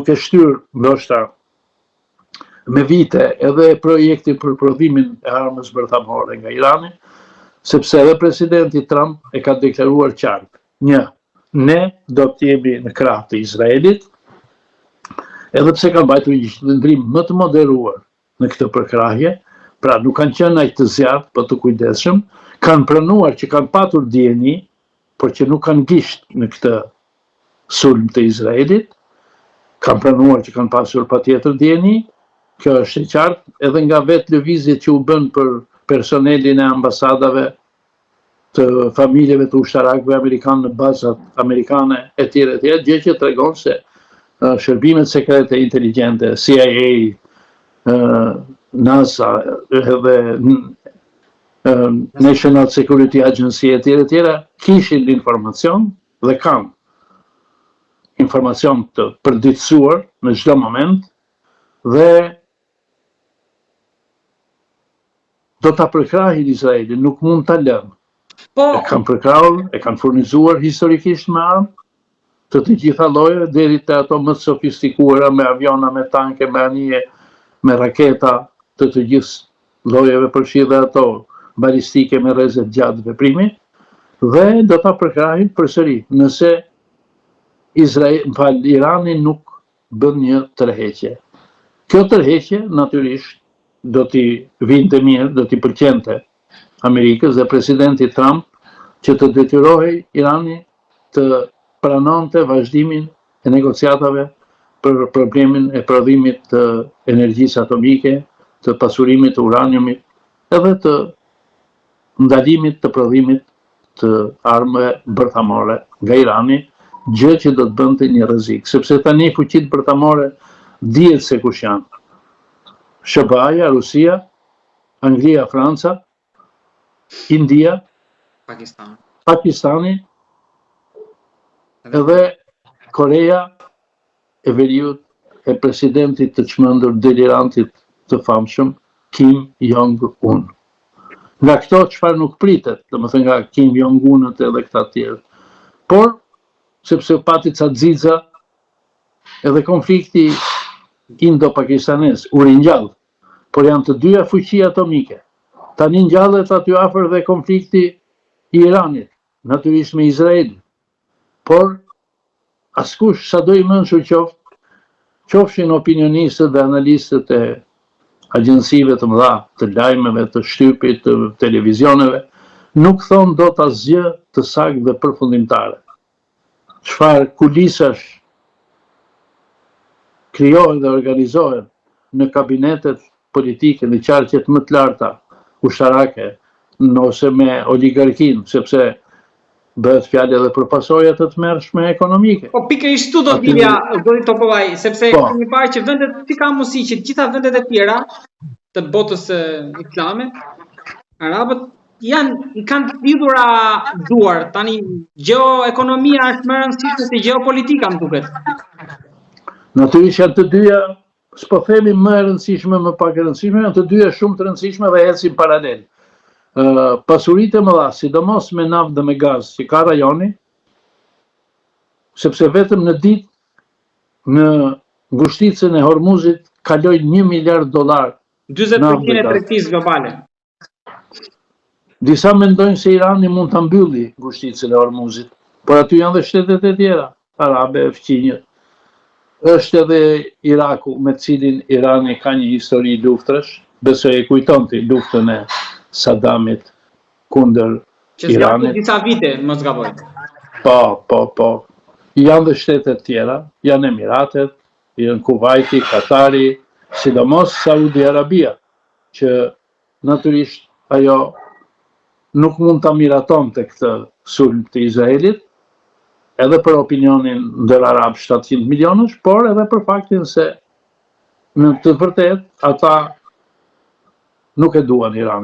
duke shtyrë ndoshta me vite edhe projekti për prodhimin e armës bërthamore nga Irani, sepse edhe presidenti Trump e ka deklaruar qartë. Ne do të jemi në krah të Izraelit, edhe pse kanë mbajtur një qëndrim më të moderuar në këtë përkrahje, pra nuk kanë qenë aq të zjarrt, por të kujdesshëm, kanë pranuar që kanë patur dieni, por që nuk kanë gisht në këtë sulm të Izraelit, kanë pranuar që kanë pasur patjetër dieni, kjo është e qartë, edhe nga vetë lëvizjet që u bën për personelin e ambasadave, të familjeve të ushtarakëve amerikanë në bazat amerikane etj, gjë që tregon se shërbimet sekrete inteligjente, CIA, NASA edhe National Security Agency etj, kishin informacion dhe kanë informacion të përditësuar në çdo moment dhe do ta përkrahin Izraelin, nuk mund ta lënë. E kanë përkrahur, e kanë furnizuar historikisht me armë të gjitha llojeve, deri te ato më të sofistikuara me aviona, me tanke, me anije, me raketa të gjithë llojeve, përfshi dhe ato balistike me rrezet gjatë veprimit, dhe do ta përkrahin përsëri nëse Irani nuk bën një tërheqje. Kjo tërheqje natyrisht do t'i vinte mirë, do t'i pëlqente Amerikës dhe presidenti Trump që të detyrohej Irani të pranonte vazhdimin e negociatave për problemin e prodhimit të energjisë atomike, të pasurimit të uraniumit, edhe të ndalimit të prodhimit të armëve bërthamore nga Irani, gjë që do të bënte një rrezik, sepse tani fuqitë bërthamore dihet se kush janë. SBA-ja, Rusia, Anglia, Franca, India, Pakistani, edhe Korea e Veriut e presidentit të çmendur delirantit të famshëm Kim Jong-un. Nga këto çfarë nuk pritet, domethënë nga Kim Jong-unët edhe këta tjerë. Por sepse pati ca xixa edhe konflikti indo-pakistanes u ringjall, por janë të dyja fuqi atomike. Tani ngjallet aty afër dhe konflikti i Iranit, natyrisht me Izraelin. Por askush, sado i mençur qofshin opinionistët dhe analistët e agjensive të mëdha, të lajmeve, të shtypit, të televizioneve, nuk thonë dot asgjë të saktë dhe përfundimtare. Çfarë kulisash krijohen dhe organizohen në kabinetet politike, në qarqet më të larta ushtarake, ose me oligarkin, sepse bëhet fjalë edhe për pasojat të tmerrshme ekonomike. Po pikërisht këtu do t'vilja, do t'i topovaj, sepse kemi parë që vendet si ka mundësi që të gjitha vendet e tjera të botës islame, arabët kanë lidhura duar. Tani gjeoekonomia është më e rëndësishme se gjeopolitika, më duket. Natyrisht janë të dyja, s'po themi më e rëndësishme, më pak e rëndësishme, janë të dyja shumë të rëndësishme dhe ecin paralel. Pasuritë e mëdha, sidomos me naftë dhe me gaz, që ka rajoni, sepse vetëm në ditë në ngushticën e Hormuzit kaloi $1 miliard. 40% e tregtisë globale. Disa mendojnë se Irani mund ta mbylli ngushticën e Hormuzit, por aty janë dhe shtetet e tjera, arabe, fqinjët. Është edhe Iraku, me cilin Irani ka një histori luftrash, besoj e kujtonte luftën e Saddamit kundër Iranit. Që zgjati disa vite, mos gaboj. Po. Janë dhe shtetet tjera, janë Emiratet, janë Kuwaiti, Katari, sidomos Saudi Arabia, që natyrisht ajo nuk mund ta miratonte këtë sulm të Izraelit, edhe për opinionin ndër arab 700 milionësh, por edhe për faktin se në të vërtetë ata nuk e duan Iranin.